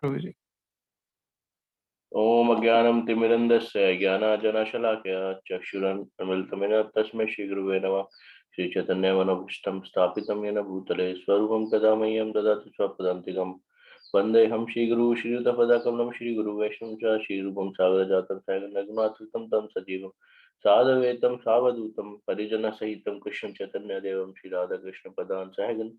Prabhuji. Om Agyanam Timirandasya Jnanajanaşalakya Chakshurunmilitamena Tasmai Shri Guruve Namah. Shri Chaitanya Manabhishtam Sthapitam Yena Bhutale Swarupam Tadamayam Dadati Swapadantikam Vandeham Shri Guru Shri Yudapadakam Shri Guru Vaishnava Shri Rupam Sagarajatam Saganagnatham Tam Sajivam Sadhavetam Savadutam Parijana Sahitam Krishna Chaitanya Devam Shri Radha Krishna Padan Sahagan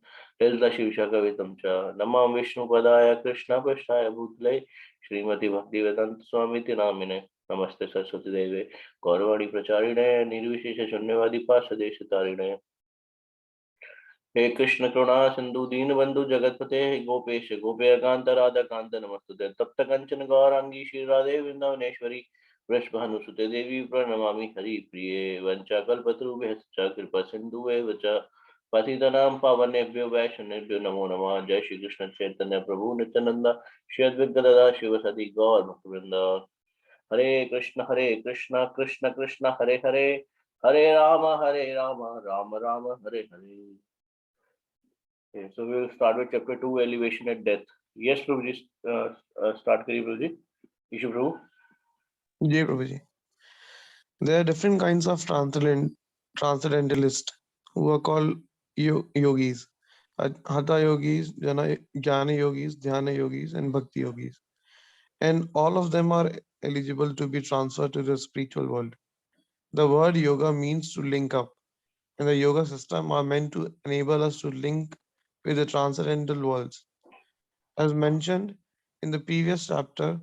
Telta Shiv Shakavetam Cha Namam Vishnu Padaya Krishna Pashtaya Bhutale Srimati Bhaktivedanta Swami Namine Namaste Saraswati Deve Gaurvani Pracharine Nirvishesha Shunyavadi Pasadeshatarine He Krishna Krona Sindhu Deenabandhu Jagatpate Gopesh Gopeya Kanta Radha Kanta Namastute Tapta Kancana Gaurangi Shri Radhe Vrindavaneshwari Vrashbhanusute Devi Pranamami Hari Priye Vancha Kalpatru Bhescha Kripa Sindhu Vacha Patitanam Pavanebhyo Vaishnavebhyo Namo Namah Jai Shri Krishna Chaitanya Prabhu Nityananda Shri Advaita Gadadhar Shivasati Gaur Bhaktivinoda Hare Krishna Krishna Krishna Hare Hare Hare Rama Rama Rama Hare Hare. Okay, so we will start with chapter 2, elevation at death. Yes, Prabhuji, start kariye Prabhuji. Ishu Prabhu. Jai Prabhuji. There are different kinds of transcendentalists who are called yogis. Hatha yogis, jnana yogis, dhyana yogis, and bhakti yogis. And all of them are eligible to be transferred to the spiritual world. The word yoga means to link up, and the yoga system are meant to enable us to link with the transcendental worlds. As mentioned in the previous chapter,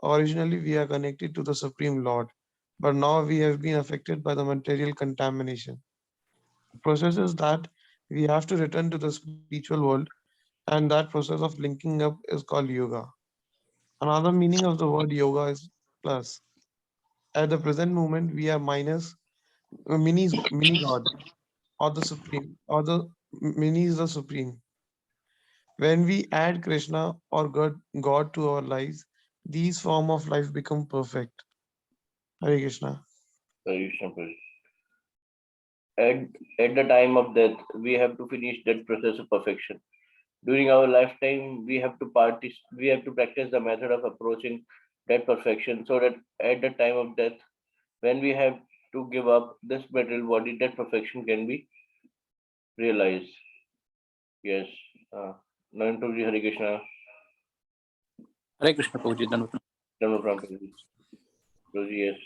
originally we are connected to the Supreme Lord, but now we have been affected by the material contamination. The process is that we have to return to the spiritual world, and that process of linking up is called yoga. Another meaning of the word yoga is plus. At the present moment, we are mini God, or the Supreme, or the mini is the Supreme. When we add Krishna or God to our lives, these form of life become perfect. Hare Krishna. Hare Krishna Prabhuji. At the time of death, we have to finish that process of perfection. During our lifetime, we have to practice the method of approaching that perfection, so that at the time of death, when we have to give up this material body, that perfection can be realized. Yes. Nayan Prabhuji, Hare Krishna. Hare Krishna Prabhuji. Dhamma Prabhuji. Prabhuji, yes.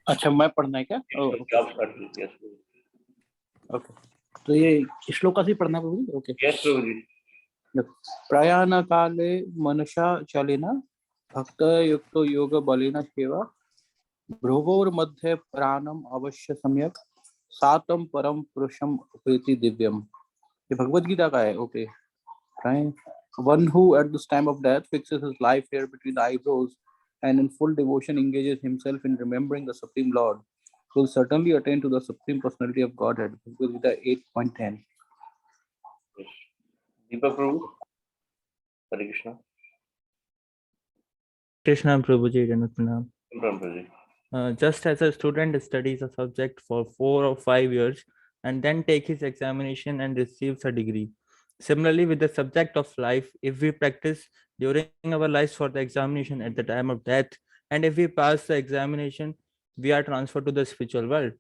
अच्छा मैं पढ़ना है क्या? Yes. Okay, तो ये श्लोक से पढ़ना है प्रभु? ओके. Yes, Prabhuji. प्रयाण काले मनसा चलेना भक्त युक्तो योग बलेना सेवा भ्रुवोर मध्य प्राणम अवश्य सम्यक सातम परम पुरुषम प्रीति दिव्यम. ये भगवद गीता का है. Okay, right. One who at this time of death fixes his life here between the eyebrows and in full devotion engages himself in remembering the Supreme Lord will certainly attain to the Supreme Personality of Godhead. Bhagavad Gita 8.10. Yes. Deepak Prabhu. Hare Krishna. Krishna Prabhuji, Pranam. Prabhuji. Just as a student studies a subject for 4 or 5 years and then take his examination and receives a degree. Similarly, with the subject of life, if we practice during our lives for the examination at the time of death, and if we pass the examination, we are transferred to the spiritual world.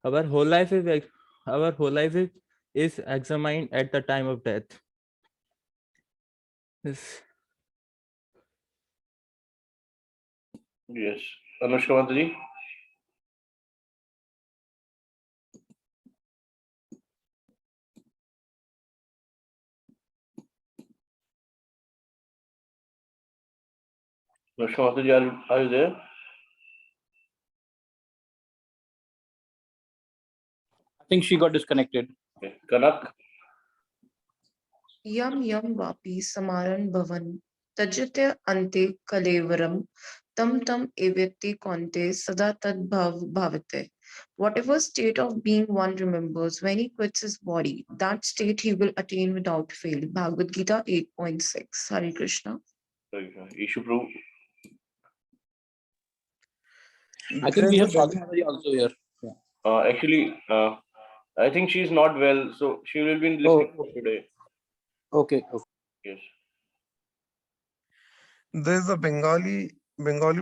Our whole life is examined at the time of death. Yes. Anushka Mataji. Anushka Mataji, are you there? I think she got disconnected. Okay. Kanak. Yam yam vapi samaran bhavan tajate ante kalevaram tam evyati konte sada tad bhavate. Whatever state of being one remembers when he quits his body, that state he will attain without fail. Bhagavad Gita 8.6. Hare Krishna. Ishu Prabhu. I think we have Sadhana also here. Yeah. Actually, I think she's not well, so she will be listening today. Okay. Yes. There is a Bengali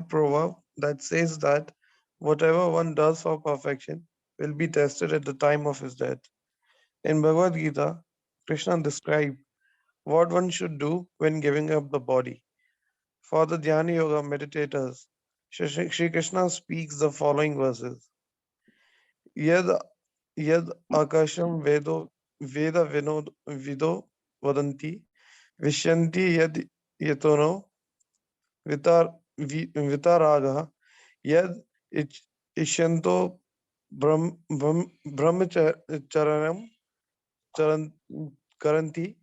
proverb that says that whatever one does for perfection will be tested at the time of his death. In Bhagavad Gita, Krishna described what one should do when giving up the body. For the Dhyana Yoga meditators, Shri Krishna speaks the following verses. Yad Yad Akasham Veda Vido Vadanti Vishyanti Yad Yatono Vitaraga Yad Ishyanto Brahmacharanam Karanti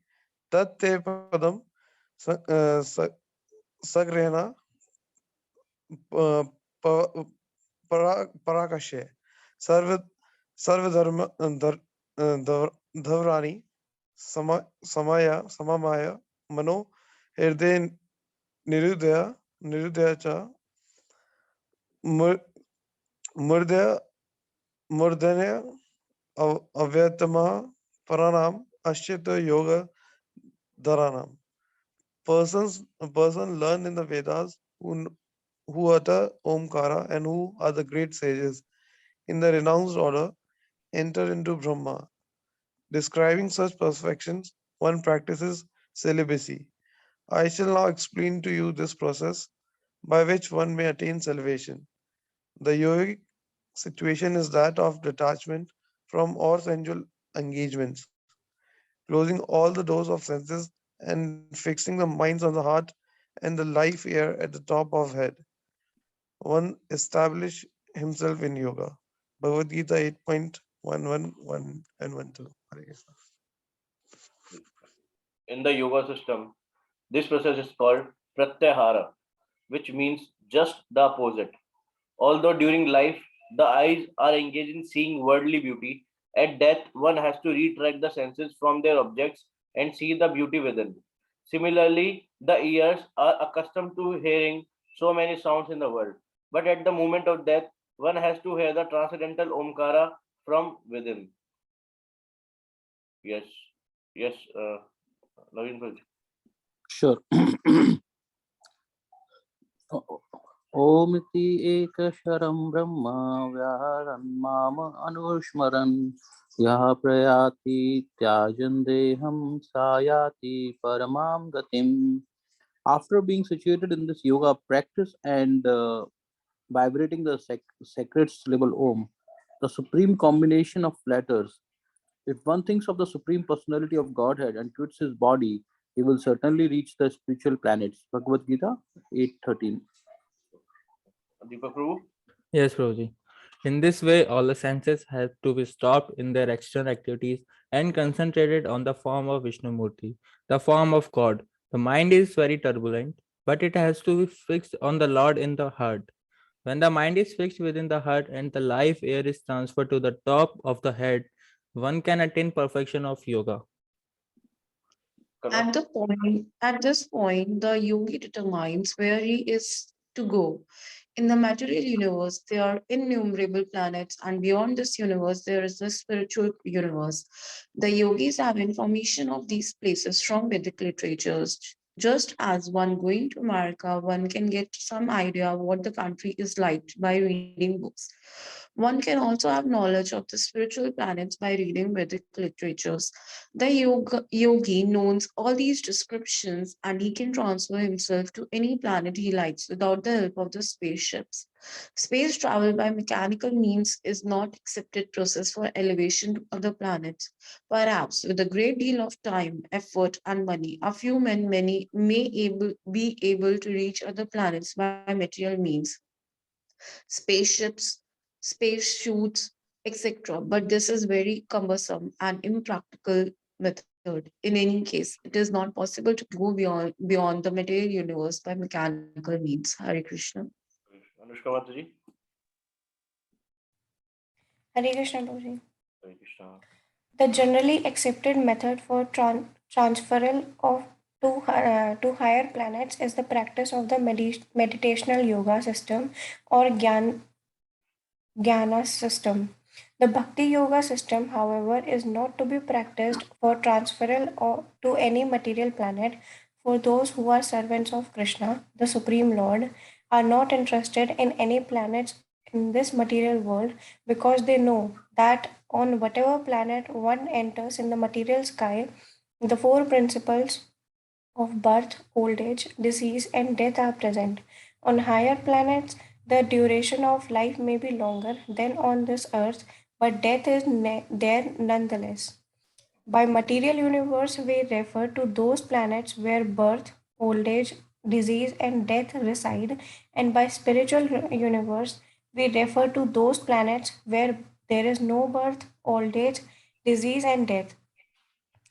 Tatte Padam Sagrena Parakashe Sarvadharma Dhavrani Samamaya Mano Hirde Nirudaya Cha Murdaya Avyatama Paranam Ashyata Yoga Dharanam. A person learned in the Vedas who utter Omkara and who are the great sages in the renounced order enter into Brahma. Describing such perfections, one practices celibacy. I shall now explain to you this process by which one may attain salvation. The yogic situation is that of detachment from all sensual engagements, closing all the doors of senses and fixing the minds on the heart and the life air at the top of head. One establish himself in yoga. Bhagavad Gita 8.111 and 12. Hare Krishna. In the yoga system, this process is called pratyahara, which means just the opposite. Although during life the eyes are engaged in seeing worldly beauty, at death one has to retract the senses from their objects and see the beauty within. Similarly, the ears are accustomed to hearing so many sounds in the world, but at the moment of death, one has to hear the transcendental Omkara from within. Yes, yes, Naveen Bhai. Sure. Omiti ekasharam brahma vyaharan mama anushmaran yaha prayati tyajan deham sayati paramam gatim. After being situated in this yoga practice and vibrating the sacred syllable Om, the supreme combination of letters, if one thinks of the supreme personality of Godhead and quits his body, he will certainly reach the spiritual planets. Bhagavad Gita 8:13. Deepak Prabhu? Yes, Prabhuji. In this way, all the senses have to be stopped in their external activities and concentrated on the form of Vishnu Murti, the form of God. The mind is very turbulent, but it has to be fixed on the Lord in the heart. When the mind is fixed within the heart and the life air is transferred to the top of the head, one can attain perfection of yoga. Kana? At this point, the yogi determines where he is to go. In the material universe, there are innumerable planets, and beyond this universe, there is the spiritual universe. The yogis have information of these places from Vedic literatures. Just as one going to America, one can get some idea of what the country is like by reading books. One can also have knowledge of the spiritual planets by reading Vedic literatures. The yogi knows all these descriptions and he can transfer himself to any planet he likes without the help of the spaceships. Space travel by mechanical means is not accepted process for elevation to other planets. Perhaps with a great deal of time, effort, and money, a few men many may be able to reach other planets by material means, spaceships, space suits, etc. But this is very cumbersome and impractical method. In any case, it is not possible to go beyond the material universe by mechanical means. Hare Krishna. Anushka Mataji? Hare Krishna, Prabhuji. Hare Krishna. The generally accepted method for transferal of to higher planets is the practice of the meditational yoga system or Jnana system. The Bhakti Yoga system, however, is not to be practiced for transferal or to any material planet, for those who are servants of Krishna, the Supreme Lord, are not interested in any planets in this material world because they know that on whatever planet one enters in the material sky, the four principles of birth, old age, disease, and death are present. On higher planets, the duration of life may be longer than on this earth, but death is there nonetheless. By material universe, we refer to those planets where birth, old age, disease, and death reside, and by spiritual universe, we refer to those planets where there is no birth, old age, disease, and death.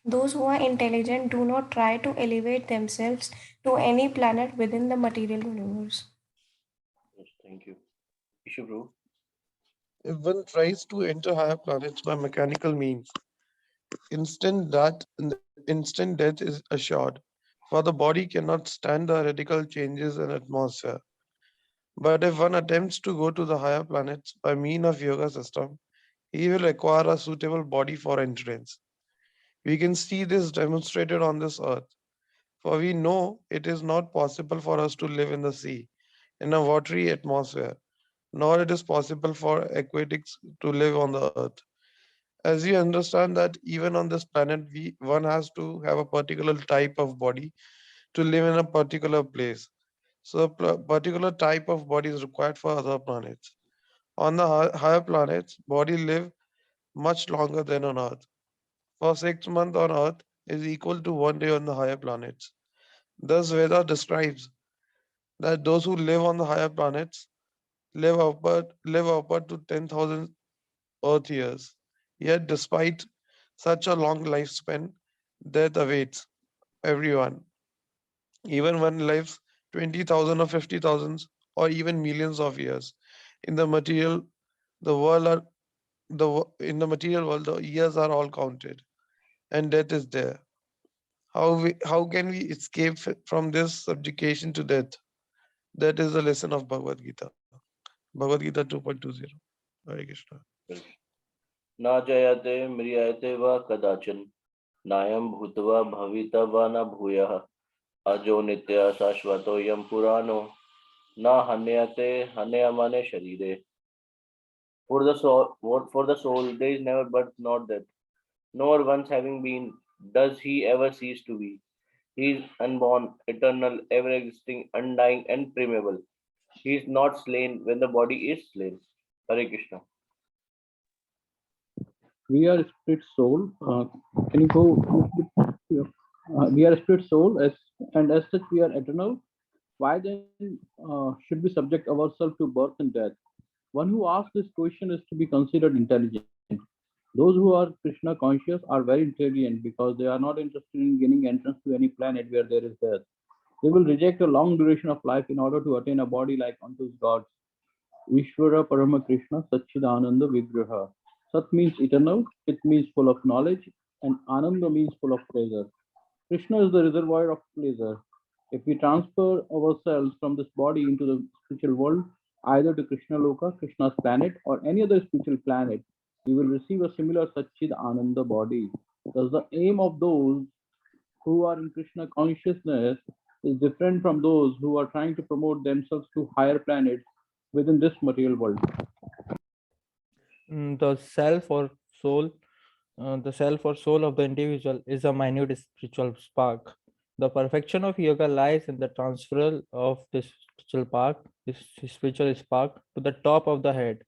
Those who are intelligent do not try to elevate themselves to any planet within the material universe. Yes, thank you. Issue Prabhu. If one tries to enter higher planets by mechanical means, instant death is assured, for the body cannot stand the radical changes in atmosphere. But if one attempts to go to the higher planets by mean of yoga system, he will acquire a suitable body for entrance. We can see this demonstrated on this earth, for we know it is not possible for us to live in the sea, in a watery atmosphere, nor it is possible for aquatics to live on the earth. As you understand that even on this planet, one has to have a particular type of body to live in a particular place. So a particular type of body is required for other planets. On the higher planets, body live much longer than on Earth. For 6 months on Earth is equal to 1 day on the higher planets. Thus, Veda describes that those who live on the higher planets live upward to 10,000 Earth years. Yet, despite such a long lifespan, death awaits everyone. Even one lives 20,000 or 50,000 or even millions of years. In the material, the world are in the material world, the years are all counted, and death is there. How can we escape from this subjugation to death? That is the lesson of Bhagavad Gita. Bhagavad Gita 2.20. Hare Krishna. न जयते म्रियते वा कदाचन नायं भूत्वा भविता वा न भूयः अजो नित्य शाश्वतोऽयं पुराणो न हन्यते हन्यमाने शरीरे. For the soul, there is never birth nor death, nor once having been, does he ever cease to be. He is unborn, eternal, ever existing, undying, and primeval. He is not slain when the body is slain. Hare Krishna. We are a spirit soul. Can you go? We are a spirit soul, and as such we are eternal. Why then should we subject ourselves to birth and death? One who asks this question is to be considered intelligent. Those who are Krishna conscious are very intelligent because they are not interested in gaining entrance to any planet where there is death. They will reject a long duration of life in order to attain a body like unto gods. Ishvara Parama Krishna Satchidananda Vigraha. Sat means eternal, it means full of knowledge, and Ananda means full of pleasure. Krishna is the reservoir of pleasure. If we transfer ourselves from this body into the spiritual world, either to Krishna Loka, Krishna's planet, or any other spiritual planet, we will receive a similar Satchid Ananda body. Thus, the aim of those who are in Krishna consciousness is different from those who are trying to promote themselves to higher planets within this material world. The self or soul, of the individual is a minute spiritual spark. The perfection of yoga lies in the transferal of this spiritual spark, to the top of the head.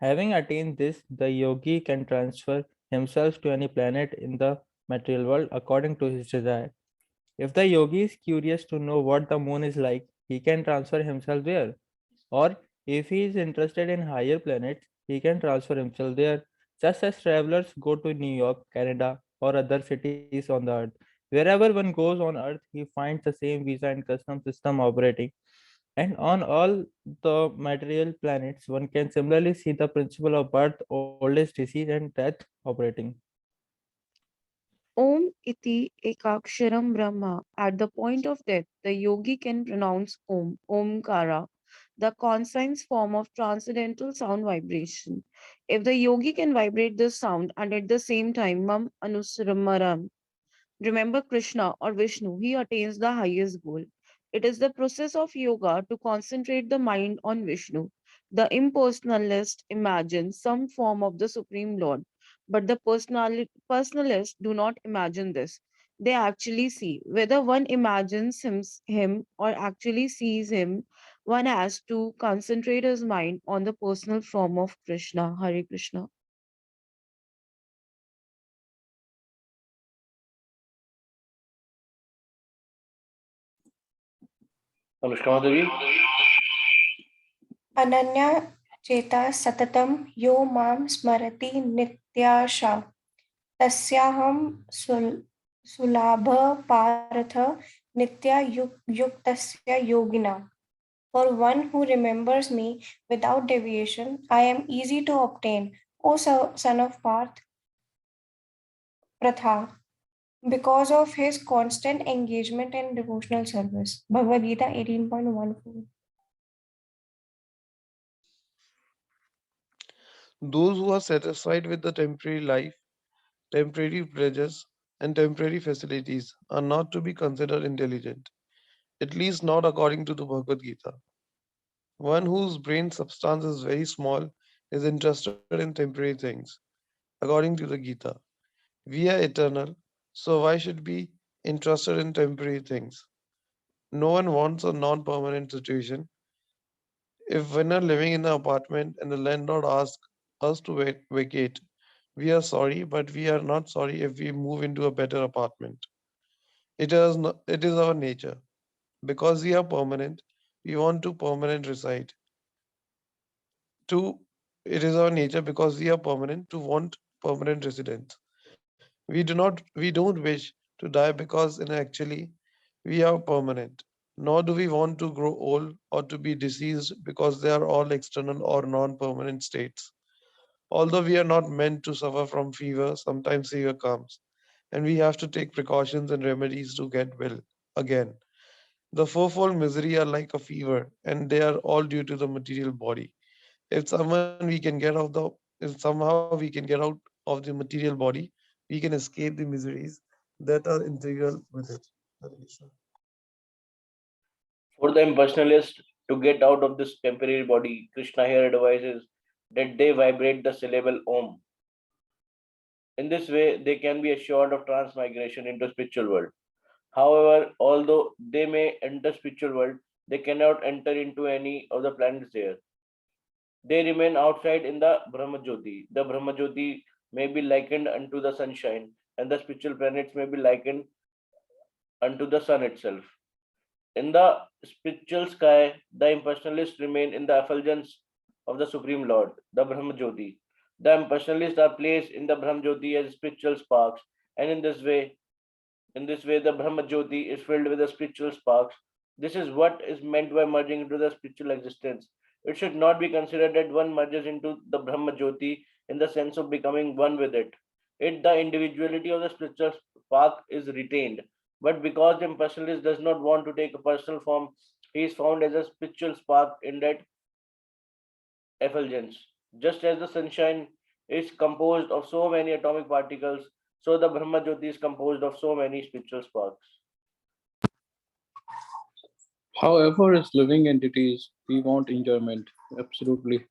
Having attained this, the yogi can transfer himself to any planet in the material world according to his desire. If the yogi is curious to know what the moon is like, he can transfer himself there. Or if he is interested in higher planets, he can transfer himself there, just as travelers go to New York, Canada, or other cities on the earth. Wherever one goes on earth, he finds the same visa and custom system operating. And on all the material planets, one can similarly see the principle of birth, old age, disease, and death operating. Om iti ekaksharam brahma. At the point of death, the yogi can pronounce Om, Omkara. the conscious form of transcendental sound vibration. If the yogi can vibrate this sound and at the same time mam anusramaram, remember Krishna or Vishnu, he attains the highest goal. It is the process of yoga to concentrate the mind on Vishnu. The impersonalist imagines some form of the Supreme Lord, but the personalists do not imagine this. They actually see. Whether one imagines him or actually sees him, one has to concentrate his mind on the personal form of Krishna. Hare Krishna. Anushka Madhavi. Ananya cheta satatam yo mam smarati nityasha tasyaham sulabha partha nitya yuktasya yogina. For one who remembers me without deviation, I am easy to obtain, O son of Parth, Pratha, because of his constant engagement in devotional service. Bhagavad Gita 18.14. Those who are satisfied with the temporary life, temporary pleasures, and temporary facilities are not to be considered intelligent, at least not according to the Bhagavad Gita. One whose brain substance is very small is interested in temporary things, according to the Gita. We are eternal, so why should be interested in temporary things? No one wants a non permanent situation. If when are living in an apartment and the landlord asks us to vacate, we are sorry, but we are not sorry if we move into a better apartment. It is our nature. Because we are permanent, we want to permanent reside. Two, it is our nature because we are permanent to want permanent residence. We don't wish to die because in actually we are permanent. Nor do we want to grow old or to be diseased because they are all external or non-permanent states. Although we are not meant to suffer from fever, sometimes fever comes, and we have to take precautions and remedies to get well again. The fourfold misery are like a fever, and they are all due to the material body. If somehow we can get out of the material body, we can escape the miseries that are integral with it. Hare Krishna. For the impersonalist to get out of this temporary body, Krishna here advises that they vibrate the syllable Om. In this way, they can be assured of transmigration into spiritual world. However, although they may enter spiritual world, they cannot enter into any of the planets there. They remain outside in the Brahmajyoti. The Brahmajyoti may be likened unto the sunshine, and the spiritual planets may be likened unto the sun itself. In the spiritual sky, the impersonalists remain in the effulgence of the Supreme Lord, the Brahmajyoti. The impersonalists are placed in the Brahmajyoti as spiritual sparks, and in this way, the Brahmajyoti is filled with the spiritual sparks. This is what is meant by merging into the spiritual existence. It should not be considered that one merges into the Brahmajyoti in the sense of becoming one with it. The individuality of the spiritual spark is retained. But because the impersonalist does not want to take a personal form, he is found as a spiritual spark in that effulgence. Just as the sunshine is composed of so many atomic particles, so the Brahma Jyoti is composed of so many spiritual sparks. However, as living entities, we want enjoyment. Absolutely.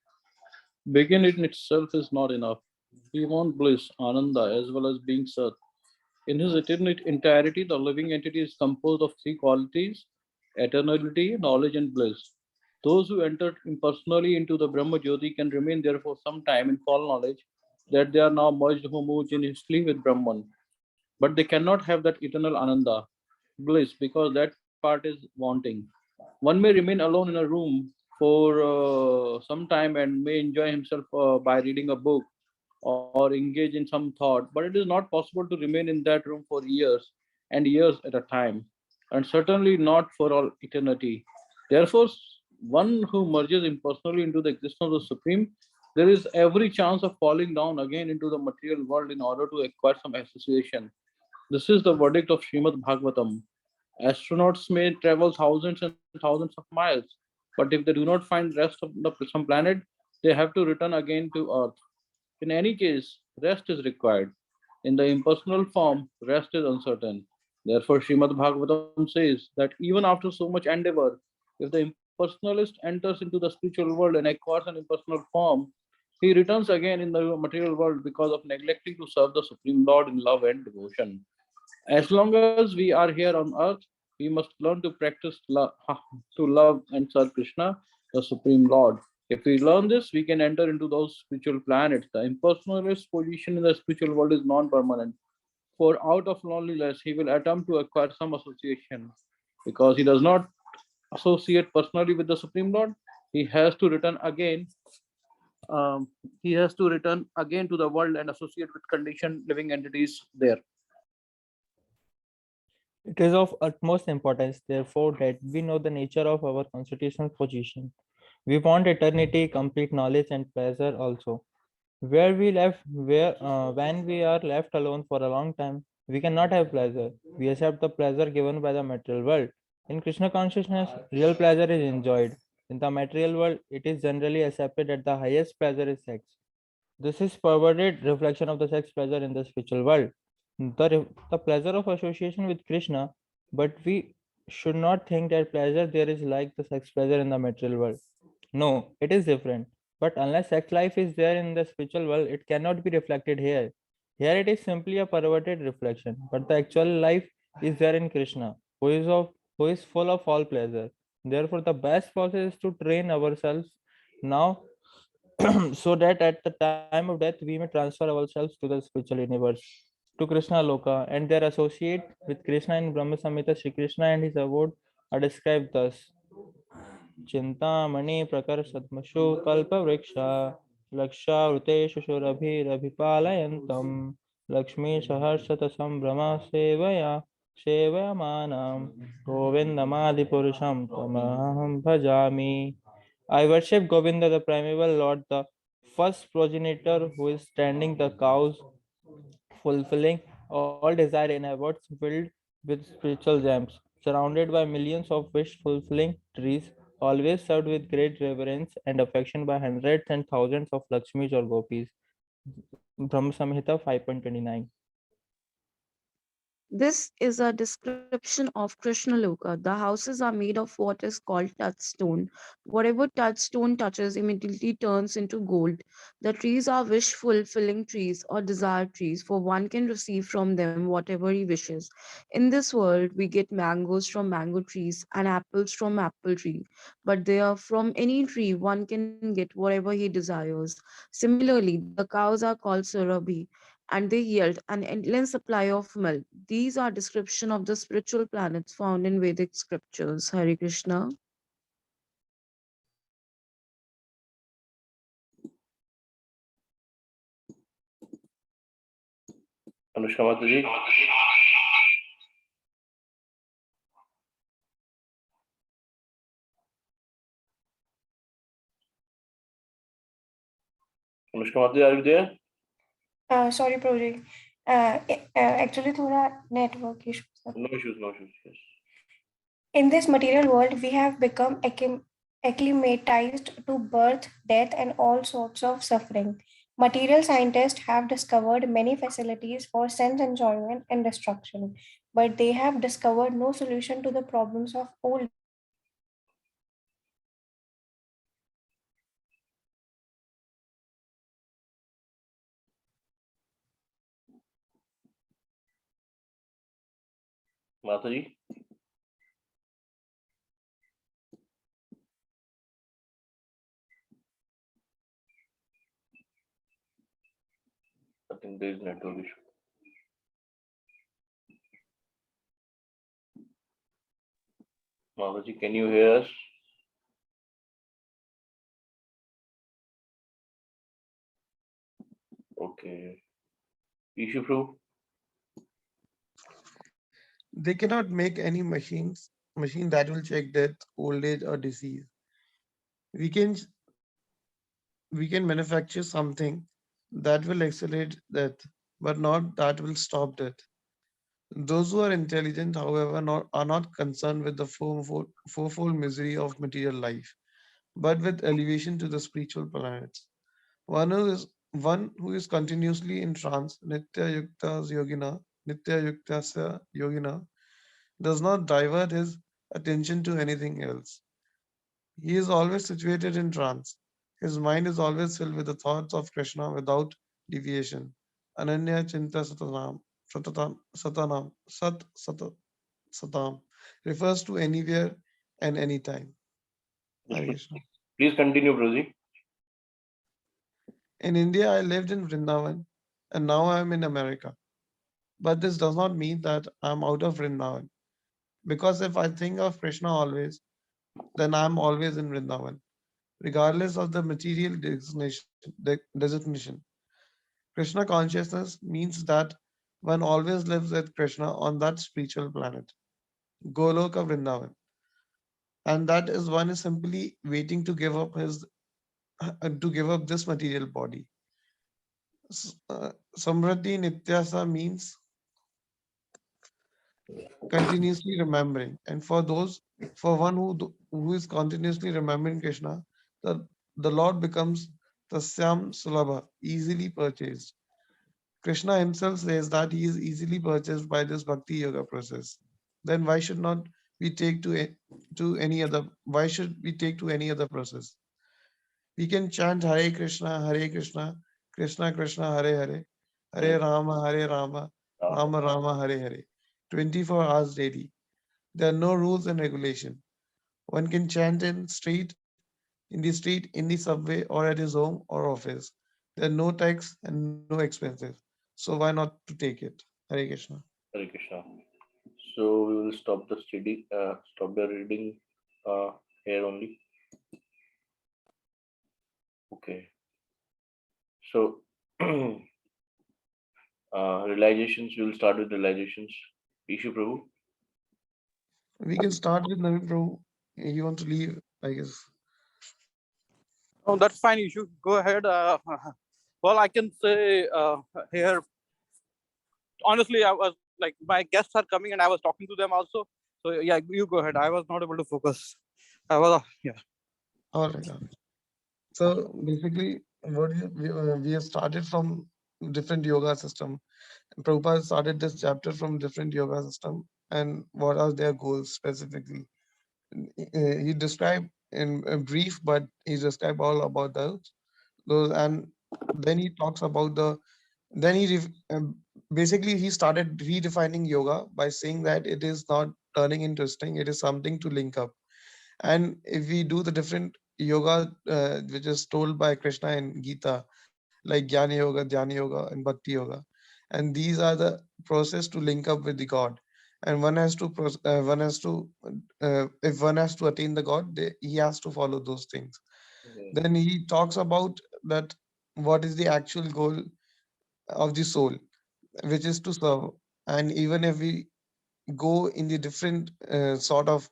Begin in itself is not enough. We want bliss, ananda, as well as being sat. In his entirety, the living entity is composed of three qualities: eternality, knowledge, and bliss. Those who enter impersonally into the Brahma Jyoti can remain there for some time in full knowledge that they are now merged homogeneously with Brahman. But they cannot have that eternal ananda, bliss, because that part is wanting. One may remain alone in a room for some time and may enjoy himself by reading a book or engage in some thought, but it is not possible to remain in that room for years and years at a time, and certainly not for all eternity. Therefore, one who merges impersonally into the existence of the Supreme, there is every chance of falling down again into the material world in order to acquire some association. This is the verdict of Srimad Bhagavatam. Astronauts may travel thousands and thousands of miles, But if they do not find rest on some planet, they have to return again to Earth. In any case, rest is required. In the impersonal form, rest is uncertain. Therefore, Srimad Bhagavatam says that even after so much endeavor, if the impersonalist enters into the spiritual world and acquires an impersonal form, he returns again in the material world because of neglecting to serve the Supreme Lord in love and devotion. As long as we are here on earth, we must learn to practice to love and serve Krishna, the Supreme Lord. If we learn this, we can enter into those spiritual planets. The impersonalist position in the spiritual world is non-permanent. For out of loneliness, he will attempt to acquire some association. Because he does not associate personally with the Supreme Lord, he has to return again. He has to return again to the world and associate with conditioned living entities there. It is of utmost importance, therefore, that we know the nature of our constitutional position. We want eternity, complete knowledge, and pleasure also. When we are left alone for a long time, we cannot have pleasure. We accept the pleasure given by the material world. In Krishna consciousness, real pleasure is enjoyed. In the material world, it is generally accepted that the highest pleasure is sex. This is perverted reflection of the sex pleasure in the spiritual world. The pleasure of association with Krishna, but we should not think that pleasure there is like the sex pleasure in the material world. No, it is different. But unless sex life is there in the spiritual world, it cannot be reflected here. Here it is simply a perverted reflection, but the actual life is there in Krishna, who is full of all pleasure. Therefore, the best process is to train ourselves now so that at the time of death we may transfer ourselves to the spiritual universe, to Krishna Loka, and their associate with Krishna in Brahma Samhita. Sri Krishna and his abode are described thus. Chintamani Prakarsatmashu Kalpavriksha Lakshavriteshu Shurabhirabhipalayantam Lakshmi Saharsata Sambrama Sevayamanam Govindamadi Purusham Tamaham Bhajami. I worship Govinda, the primeval Lord, the first progenitor who is tending the cows, fulfilling all desire in abodes filled with spiritual gems, surrounded by millions of wish fulfilling trees, always served with great reverence and affection by hundreds and thousands of Lakshmis or Gopis. Brahma Samhita 5.29. This is a description of Krishna Loka. The houses are made of what is called touchstone. Whatever touchstone touches immediately turns into gold. The trees are wish fulfilling trees or desire trees, for one can receive from them whatever he wishes. In this world, we get mangoes from mango trees and apples from apple tree, but they are from any tree one can get whatever he desires. Similarly, the cows are called surabhi and they yield an endless supply of milk. These are description of the spiritual planets found in Vedic scriptures. Hare Krishna. Anushka माता जी, अनुष्का माता जी, are you there? Sorry, Prabhuji. Actually, thoda network issue. No issues, no issues. Yes. In this material world, we have become acclimatized to birth, death, and all sorts of suffering. Material scientists have discovered many facilities for sense enjoyment and destruction, but they have discovered no solution to the problems of old. माता जी, I think there is network issue. Mata ji, can you hear us? Okay. Issue proof. They cannot make any machine that will check death, old age, or disease. We can manufacture something that will accelerate death, but not that will stop death. Those who are intelligent, however, are not concerned with the fourfold misery of material life. but with elevation to the spiritual planets. One who is continuously in trance, Nitya Yuktasya Yogina, does not divert his attention to anything else. He is always situated in trance. His mind is always filled with the thoughts of Krishna without deviation. Ananya Chinta Satam refers to anywhere and anytime. Yes, Hare Krishna. please continue, Prabhuji. In India, I lived in Vrindavan and now I am in America. But this does not mean that I am out of Vrindavan. Because if I think of Krishna always, then I am always in Vrindavan, regardless of the material designation. Krishna consciousness means that one always lives with Krishna on that spiritual planet, Goloka Vrindavan. And that is one is simply waiting to give up this material body. Samriddhi Nityasa means continuously remembering. And for one who is continuously remembering Krishna, the Lord becomes Tasyam Sulabha, easily purchased. Krishna himself says that he is easily purchased by this bhakti yoga process. Then why should not we take to any other? Why should we take to any other process? We can chant Hare Krishna, Krishna Krishna, Hare Hare, Hare Rama, Rama Rama, Hare Hare, 24 hours daily. There are no rules and regulation. One can chant in the street, in the subway, or at his home or office. There are no tax and no expenses. So why not to take it? Hare Krishna. Hare Krishna. So we will stop the study, stop the reading here only. Okay. So realizations. We will start with realizations. Ishu Prabhu. We can start with Navin Prabhu. You want to leave, I guess. Oh, that's fine. You should go ahead. Well, I can say here, honestly, I was like, my guests are coming and I was talking to them also. So yeah, you go ahead. I was not able to focus. I was, yeah. All right. So basically, we have started from different yoga system. Prabhupada started this chapter from different yoga system and what are their goals specifically. He described in a brief, but he described all about those, and then he talks about then basically he started redefining yoga by saying that it is not turning and twisting, it is something to link up. And if we do the different yoga which is told by Krishna in Gita, like Jnana Yoga, Dhyana Yoga, and Bhakti Yoga, and these are the process to link up with the God. And one has to if one has to attain the God, he has to follow those things. Then he talks about that what is the actual goal of the soul, which is to serve. And even if we go in the different sort of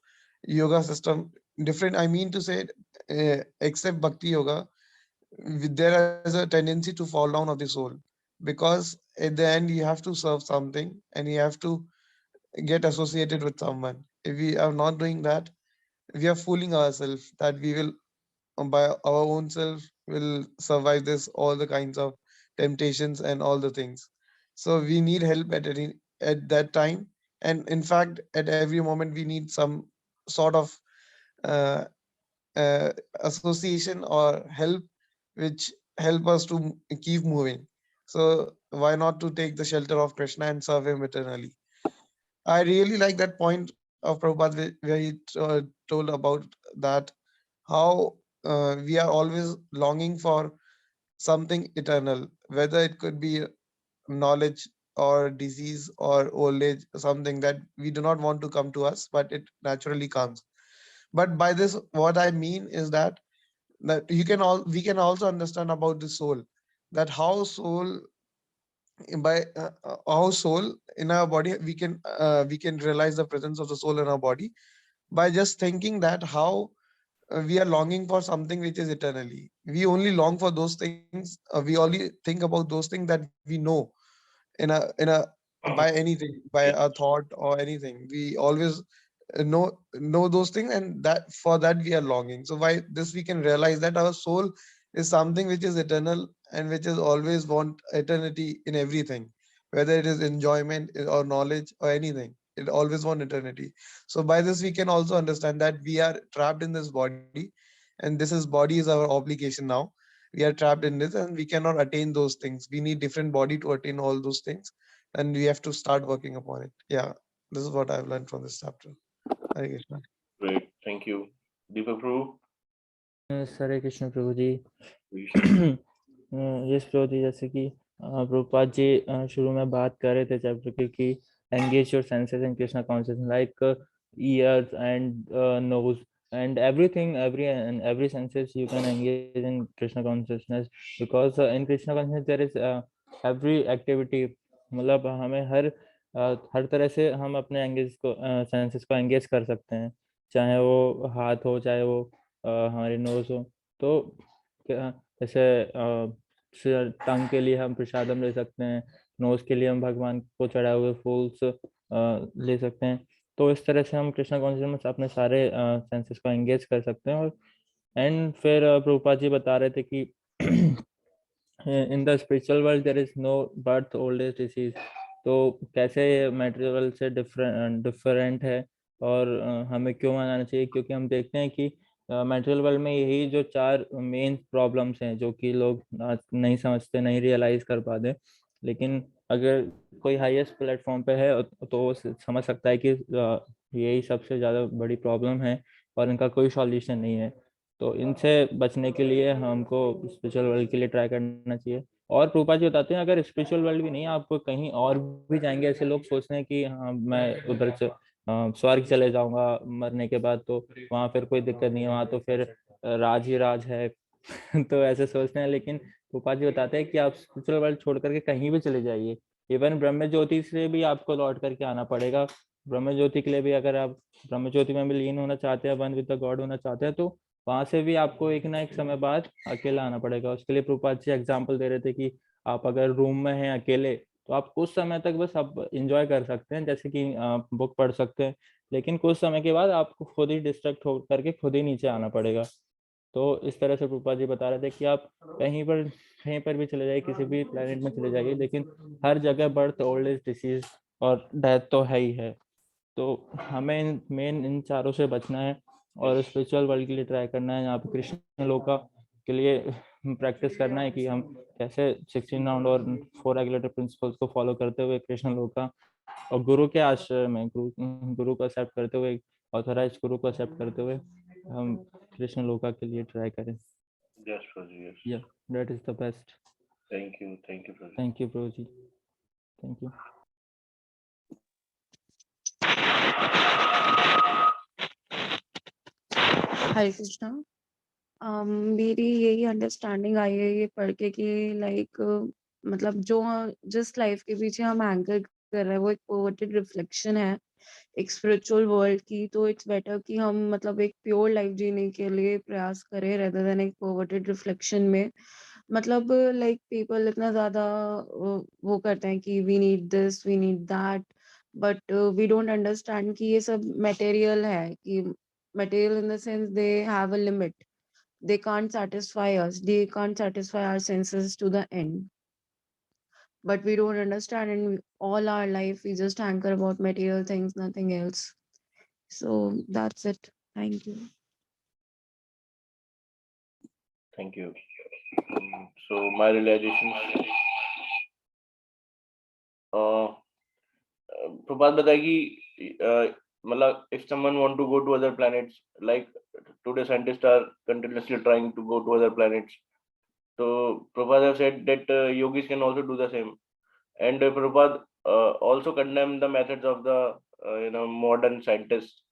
yoga system, different, I mean to say, except Bhakti Yoga, there is a tendency to fall down of the soul, because at the end you have to serve something and you have to get associated with someone. If we are not doing that, we are fooling ourselves that we will by our own self will survive this all the kinds of temptations and all the things. So we need help at that time, and in fact at every moment we need some sort of uh, uh, association or help which help us to keep moving. So why not to take the shelter of Krishna and serve him eternally? I really like that point of Prabhupada where he told about that, how we are always longing for something eternal, whether it could be knowledge or disease or old age, something that we do not want to come to us, but it naturally comes. But by this, what I mean is that we can also understand about the soul, that how soul in our body, we can realize the presence of the soul in our body by just thinking that how we are longing for something which is eternally. We only long for those things, we only think about those things that we know in a by anything, by a thought or anything. We always know those things, and that for that we are longing. So by this we can realize that our soul is something which is eternal and which is always want eternity in everything, whether it is enjoyment or knowledge or anything, it always want eternity. So by this we can also understand that we are trapped in this body, and this is body is our obligation now. We are trapped in this and we cannot attain those things. We need different body to attain all those things, and we have to start working upon it. Yeah, this is what I've learned from this chapter. Hare Krishna. Great, thank you. Deepak Prabhu. Hare Krishna Prabhu ji. Krishna. Yes Prabhu ji, जैसे कि प्रभुपाद जी शुरू में बात कर रहे थे chapter की कि engage your senses in Krishna consciousness, like ears and nose and everything, every senses you can engage in Krishna consciousness, because in Krishna consciousness there is every activity, मतलब हमें हर तरह से हम अपने एंगेज को सेंसेस को एंगेज कर सकते हैं, चाहे वो हाथ हो, चाहे वो हमारी नोज हो। तो जैसे टंग के लिए हम प्रसादम ले सकते हैं, नोज के लिए हम भगवान को चढ़ाए हुए फूल्स ले सकते हैं। तो इस तरह से हम कृष्णा कॉन्शियसनेस में अपने सारे सेंसेस को एंगेज कर सकते हैं। और एंड फिर प्रभुपाद जी बता रहे थे कि in the spiritual world there is no birth, old age, disease. तो कैसे मटेरियल से डिफरेंट है और हमें क्यों मनाना चाहिए, क्योंकि हम देखते हैं कि मटेरियल वर्ल्ड में यही जो 4 मेन प्रॉब्लम्स हैं जो कि लोग नहीं समझते, नहीं रियलाइज कर पाते। लेकिन अगर कोई हाईएस्ट प्लेटफॉर्म पे है तो वो समझ सकता है कि यही सबसे ज़्यादा बड़ी प्रॉब्लम है और इनका कोई सॉल्यूशन नहीं है। तो इनसे बचने के लिए हमको स्पिरिचुअल वर्ल्ड के लिए ट्राई करना चाहिए। और प्रभुपाद जी बताते हैं अगर स्पिरिचुअल वर्ल्ड भी नहीं, आप कहीं और भी जाएंगे, ऐसे लोग सोचते हैं कि हाँ मैं उधर से स्वर्ग चले जाऊंगा मरने के बाद, तो वहाँ फिर कोई दिक्कत नहीं है, वहाँ तो फिर राज ही राज है तो ऐसे सोचते हैं। लेकिन प्रभुपाद जी बताते हैं कि आप स्पिरिचुअल वर्ल्ड छोड़ करके कहीं भी चले जाइए, इवन ब्रह्म ज्योति से भी आपको लौट करके आना पड़ेगा। ब्रह्म ज्योति के लिए भी अगर आप ब्रह्म ज्योति में भी लीन होना चाहते हैं, वन विद द गॉड होना चाहते हैं, तो वहां से भी आपको एक ना एक समय बाद अकेला आना पड़ेगा। उसके लिए प्रभुपाद जी एग्जाम्पल दे रहे थे कि आप अगर रूम में हैं अकेले, तो आप कुछ समय तक बस आप इंजॉय कर सकते हैं, जैसे कि बुक पढ़ सकते हैं, लेकिन कुछ समय के बाद आपको खुद ही डिस्ट्रैक्ट हो करके खुद ही नीचे आना पड़ेगा। तो इस तरह से प्रभुपाद जी बता रहे थे कि आप कहीं पर भी चले जाइए, किसी भी प्लेनेट में चले जाइए, लेकिन हर जगह बर्थ, ओल्ड एज, डिसीज और डेथ तो है ही है। तो हमें मेन इन चारों से बचना है और स्पिरिचुअल वर्ल्ड के लिए ट्राई करना है। यहाँ पे कृष्ण लोका के लिए प्रैक्टिस करना है कि हम कैसे 16 राउंड और 4 रेगुलेटर प्रिंसिपल्स को फॉलो करते हुए कृष्ण लोका और गुरु के आश्रय में गुरु को एक्सेप्ट करते हुए, ऑथराइज गुरु को एक्सेप्ट करते हुए हम कृष्ण लोका के लिए ट्राई करें। Yes, Prabhu, yes. Yeah, that is the best. Thank you, Prabhu. Thank you, Prabhuji. Thank you. हरे कृष्णा। मेरी यही अंडरस्टैंडिंग आई है ये पढ़ के कि लाइक मतलब जो जिस लाइफ के पीछे हम एंकर कर रहे हैं वो एक परवर्टेड रिफ्लेक्शन है एक स्पिरिचुअल वर्ल्ड की। तो इट्स बेटर कि हम मतलब एक प्योर लाइफ जीने के लिए प्रयास करें रेदर देन एक परवर्टेड रिफ्लेक्शन में। मतलब लाइक पीपल इतना ज्यादा वो करते हैं कि we need this, we need that, but we don't understand कि ये सब मटेरियल है, कि material in the sense they have a limit. They can't satisfy us. They can't satisfy our senses to the end. But we don't understand, and all our life we just anchor about material things, nothing else. So that's it. Thank you. Thank you. So my realizations. Prabhupada बताया कि मतलब if someone want to go to other planets, like today scientists are continuously trying to go to other planets. So Prabhupada said that yogis can also do the same, and Prabhupada also condemned the methods of the modern scientists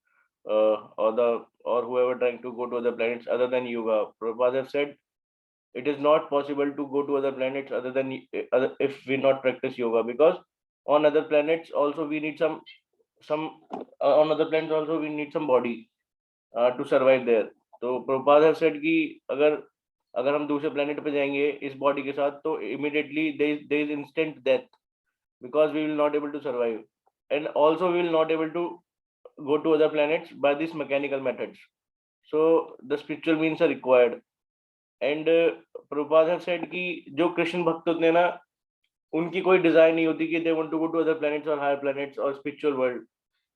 or whoever trying to go to other planets other than yoga. Prabhupada said it is not possible to go to other planets other than if we not practice yoga, because on other planets also we need some on other planets also we need some body to survive there. तो Prabhupada have said कि अगर हम दूसरे planet पे जाएंगे इस body के साथ, तो immediately there is instant death, because we will not able to survive, and also we will not able to go to other planets by these mechanical methods. So the spiritual means are required. And Prabhupada have said कि जो कृष्ण भक्त होते हैं ना, उनकी कोई design नहीं होती कि they want to go to other planets or higher planets or spiritual world,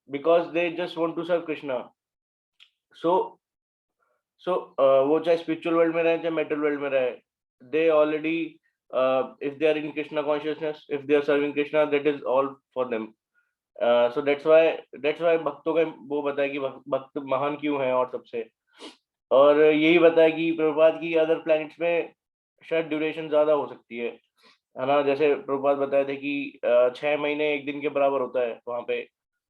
because they just want to serve Krishna. So वो चाहे spiritual world में रहे चाहे material world में रहे, they already if they are in Krishna consciousness, if they are serving Krishna, that is all for them. So that's why भक्तों का वो बताया कि भक्त महान क्यों है और सबसे, और यही बताया कि प्रभुपाद की अदर प्लैनेट्स में शायद ड्यूरेशन ज्यादा हो सकती है ना। जैसे प्रभुपाद बताए थे कि 6 महीने एक दिन के बराबर होता है वहां पे,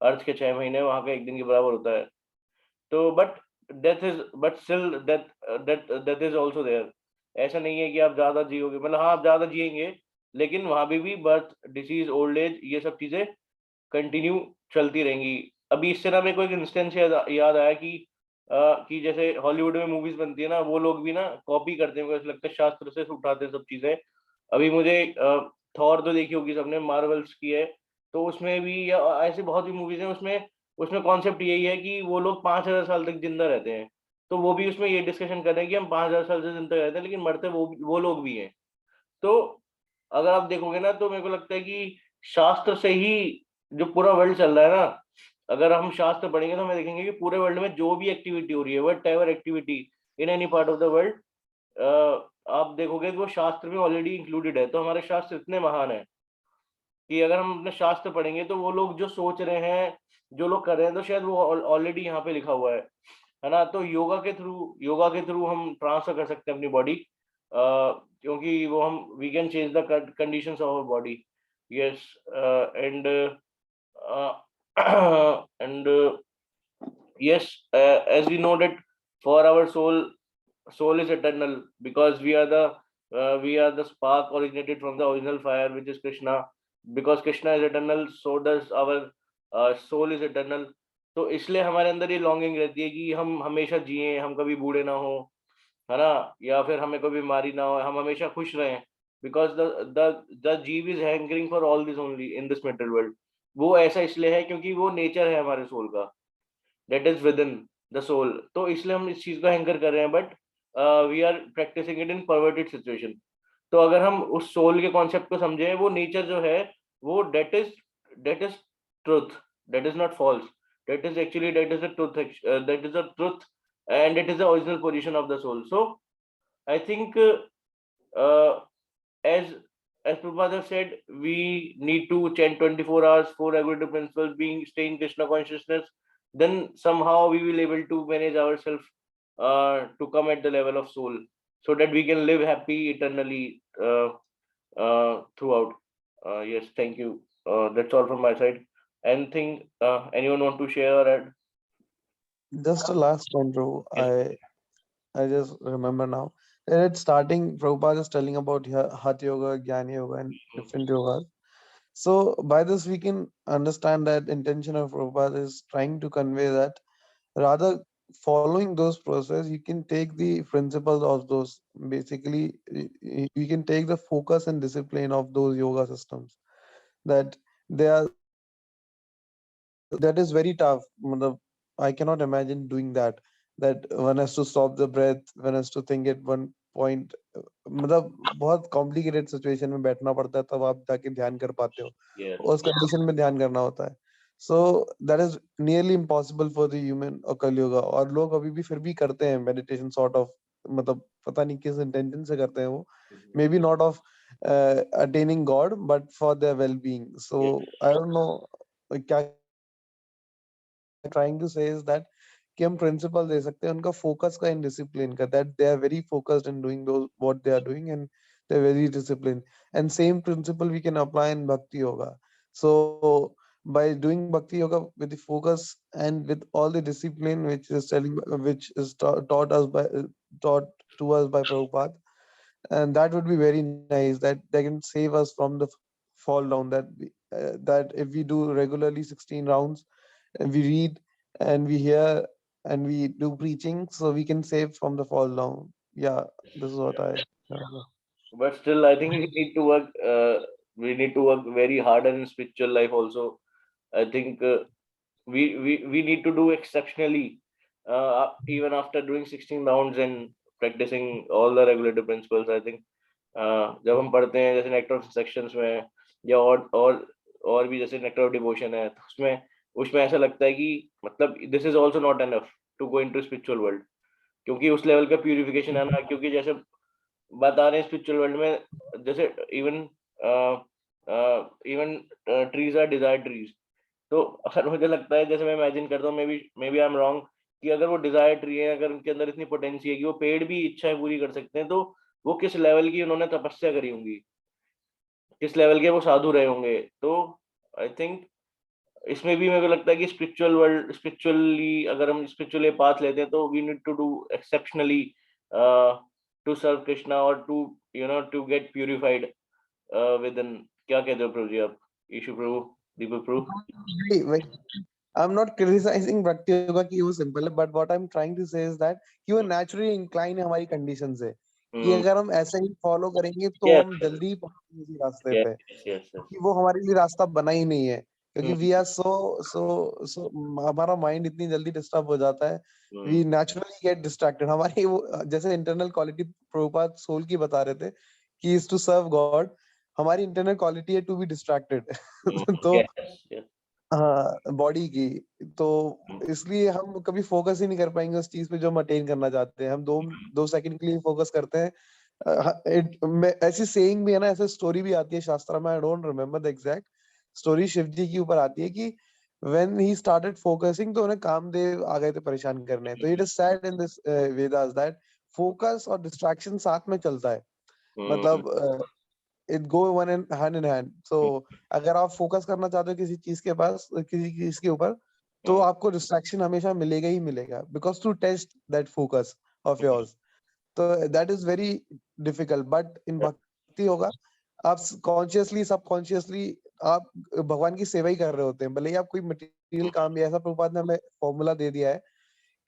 अर्थ के 6 महीने वहां पे एक दिन के बराबर होता है। तो but still death is also there. ऐसा नहीं है कि आप ज्यादा जियोगे, मतलब हाँ आप ज्यादा जिएंगे, लेकिन वहां पे भी बर्थ, डिसीज, ओल्ड एज, ये सब चीजें कंटिन्यू चलती रहेंगी। अभी इससे ना मेरे को एक इंस्टेंस याद आया कि जैसे हॉलीवुड में मूवीज बनती है ना, वो लोग भी ना कॉपी करते हैं, मुझे ऐसा लगता है शास्त्र से उठाते हैं सब चीजें। अभी मुझे थॉर तो देखी होगी सबने, मार्वल्स की है, तो उसमें भी या ऐसी बहुत सी मूवीज हैं, उसमें कॉन्सेप्ट यही है कि वो लोग 5,000 साल तक जिंदा रहते हैं। तो वो भी उसमें ये डिस्कशन कर रहे हैं कि हम 5,000 साल से जिंदा रहते हैं, लेकिन मरते वो लोग भी हैं। तो अगर आप देखोगे ना, तो मेरे को लगता है कि शास्त्र से ही जो पूरा वर्ल्ड चल रहा है ना, अगर हम शास्त्र पढ़ेंगे तो हमें देखेंगे कि पूरे वर्ल्ड में जो भी एक्टिविटी हो रही है, what ever activity in any part of the world, आप देखोगे कि वो शास्त्र में ऑलरेडी इंक्लूडेड है। तो हमारे शास्त्र इतने महान है कि अगर हम अपने शास्त्र पढ़ेंगे तो वो लोग जो सोच रहे हैं, जो लोग कर रहे हैं, तो शायद वो ऑलरेडी यहाँ पे लिखा हुआ है ना। तो योगा के थ्रू हम ट्रांसफर कर सकते हैं अपनी बॉडी, क्योंकि वो हम we can change the conditions of our body. Yes, and and yes, as we know that for our soul is eternal, because we are the spark originated from the original fire, which is Krishna. Because Krishna is eternal, so does our soul is eternal. तो इसलिए हमारे अंदर ये longing रहती है कि हम हमेशा जिए, हम कभी बूढ़े ना हो, है ना, या फिर हमें कोई बीमारी ना हो, हम हमेशा खुश रहें। बिकॉज द जीव is hankering for all this only in this metal world. वो ऐसा इसलिए है क्योंकि वो नेचर है हमारे सोल का, that is within the soul. तो इसलिए हम इस चीज को हैंकर कर रहे हैं, but we are practising it in perverted situation. तो अगर हम उस सोल के कॉन्सेप्ट को समझें, वो नेचर जो है वो that is truth, that is not false, that is actually that is the truth, that is the truth, and it is the original position of the soul. So I think as Prabhupada said, we need to chant 24 hours, 4 regulative principles, being stay in Krishna consciousness. Then somehow we will able to manage ourselves to come at the level of soul, so that we can live happy eternally throughout. Yes, thank you. That's all from my side. Anything anyone want to share or add? Just a last one, bro. I just remember now that at starting Prabhupada is telling about Hatha Yoga, Jnana Yoga, and different yogas. So by this we can understand that intention of Prabhupada is trying to convey that rather following those process, you can take the principles of those. Basically, you can take the focus and discipline of those yoga systems. That they are that is very tough. I cannot imagine doing that. That one has to stop the breath, one has to think at one point. मतलब बहुत complicated situation में बैठना पड़ता है, तब आप जाके ध्यान कर पाते हो। Yes. उस condition में ध्यान करना होता है। So that is nearly impossible for the human or Kali Yuga. और लोग अभी भी फिर भी करते हैं meditation sort of, मतलब पता नहीं किस intention से करते हैं वो, maybe not of attaining God, but for their well-being. So I don't know क्या trying to say is that कि हम principle दे सकते हैं उनका focus का in discipline का, that they are very focused in doing those what they are doing and they're very disciplined. And same principle we can apply in Bhakti Yoga. So by doing Bhakti Yoga with the focus and with all the discipline which is taught to us by Prabhupada, and that would be very nice, that they can save us from the fall down, that if we do regularly 16 rounds and we read and we hear and we do preaching, so we can save from the fall down. Yeah, this is what I remember. But still, I think we need to work. We need to work very hard in spiritual life also. I think we need to do exceptionally even after doing 16 rounds and practicing all the regulative principles. I think जब हम पढ़ते हैं जैसे nectar of sections में या और भी जैसे नेक्टर ऑफ डिवोशन है, तो उसमें ऐसा लगता है कि मतलब this is also not enough to go into spiritual world, क्योंकि उस लेवल का प्यूरिफिकेशन है ना, क्योंकि जैसे बता रहे हैं स्पिरिचुअल वर्ल्ड में जैसे even trees are desire trees, तो अगर मुझे लगता है जैसे मैं इमेजिन करता हूँ, maybe I am wrong, कि अगर वो डिजायर ट्री है, अगर उनके अंदर इतनी पोटेंसी है कि वो पेड़ भी इच्छाएं पूरी कर सकते हैं, तो वो किस लेवल की उन्होंने तपस्या करी होंगी, किस लेवल के वो साधु रहे होंगे। तो आई थिंक इसमें भी मेरे को लगता है कि स्पिरिचुअल वर्ल्ड, स्पिरिचुअली अगर हम स्पिरिचुअली पाथ लेते हैं तो we need to do exceptionally to serve Krishna और to to get purified within. क्या कहते हो प्रभु जी आप? Ishu Prabhu, Deepak Prabhu. I'm not criticizing Bhakti Yoga कि वो simple है, but what I'm trying to say is that कि वो naturally incline है हमारी condition से, कि अगर हम ऐसे ही follow करेंगे तो हम जल्दी पहुंचेंगे इसी रास्ते पे, कि वो हमारे लिए रास्ता बना ही नहीं है, क्योंकि we are so हमारा mind इतनी जल्दी disturb हो जाता है, we naturally get distracted। हमारी वो जैसे internal quality प्रभुपाद सोल की बता रहे थे कि is to serve God, हमारी internal quality है to be distracted। तो हाँ बॉडी की, तो इसलिए हम कभी फोकस ही नहीं कर पाएंगे उस चीज पे जो हम अटेन करना चाहते हैं। हम दो सेकंड के लिए फोकस करते हैं। ऐसी सेइंग भी है ना, ऐसे स्टोरी भी आती है शास्त्र में, I don't remember the exact story, Shiv ji के ऊपर आती है कि व्हेन ही स्टार्टेड फोकसिंग तो उन्हें कामदेव आ गए थे परेशान करने। तो it is said in this Vedas that focus और डिस्ट्रैक्शन साथ में चलता है, मतलब it go one hand in hand। so अगर आप फोकस करना चाहते हो किसी चीज के पास, किसी चीज के ऊपर, तो आपको डिस्ट्रैक्शन हमेशा मिलेगा ही मिलेगा, because to test that focus of yours, तो that is very difficult। but in भक्ति होगा आप consciously subconsciously आप भगवान की सेवा ही कर रहे होते हैं, भले ही आप कोई मटेरियल काम भी, ऐसा प्रभुपाद ने हमें फॉर्मूला दे दिया है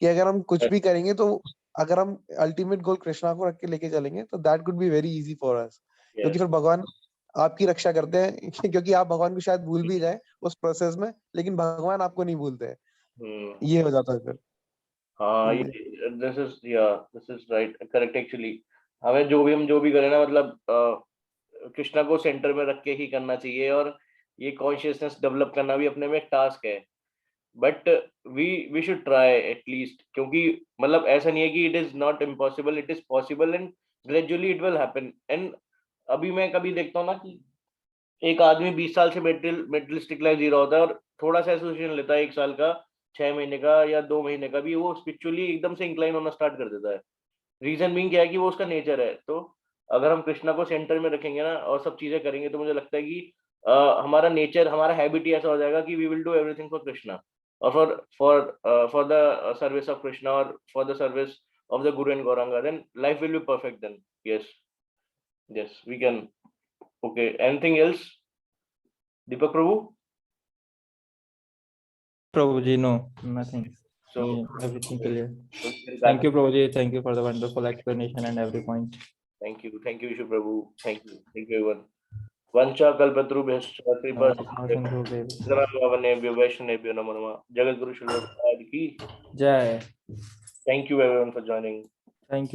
कि अगर हम कुछ भी करेंगे तो अगर हम अल्टीमेट गोल कृष्णा को रख के लेके चलेंगे तो that could be very easy for us, क्योंकि फिर भगवान आपकी रक्षा करते हैं क्योंकि आप भगवान को शायद भूल भी जाए उस प्रोसेस में, लेकिन भगवान आपको नहीं भूलते हैं। ये हो जाता है फिर। हाँ, this is right, correct. Actually हमें जो भी करें ना, मतलब कृष्णा को सेंटर में रख के ही करना चाहिए, और ये कॉन्शियसनेस डेवलप करना भी अपने में एक टास्क है। But we should try at least, क्योंकि मतलब ऐसा नहीं है कि it is not impossible, it is possible and gradually it will happen. And अभी मैं कभी देखता हूँ ना कि एक आदमी 20 साल से मेटलिस्टिक लाइफ जी रहा होता है, और थोड़ा सा एसोसिएशन लेता है 1 साल का, 6 महीने का या 2 महीने का भी, वो स्पिरिचुअली एकदम से इंक्लाइन होना स्टार्ट कर देता है। रीजन बीइंग क्या है कि वो उसका नेचर है। तो अगर हम कृष्णा को सेंटर में रखेंगे ना और सब चीजें करेंगे, तो मुझे लगता है कि हमारा नेचर, हमारा हैबिट ही ऐसा हो जाएगा कि we will do everything for Krishna और for the service of Krishna और for the service of the guru and Gauranga. Then life will be perfect then. Yes we can. Okay, anything else Deepak Prabhu? Prabhuji, no, nothing. So Everything clear. Thank you, Prabhuji. Thank you for the wonderful explanation and every point. Thank you, Ishu Prabhu. Thank you everyone. Vancha kalpatarubhyascha kripa Vaishnaveभ्यो नमो नमः। जगत गुरु श्रील प्रभुपाद की जय। Thank you everyone for joining.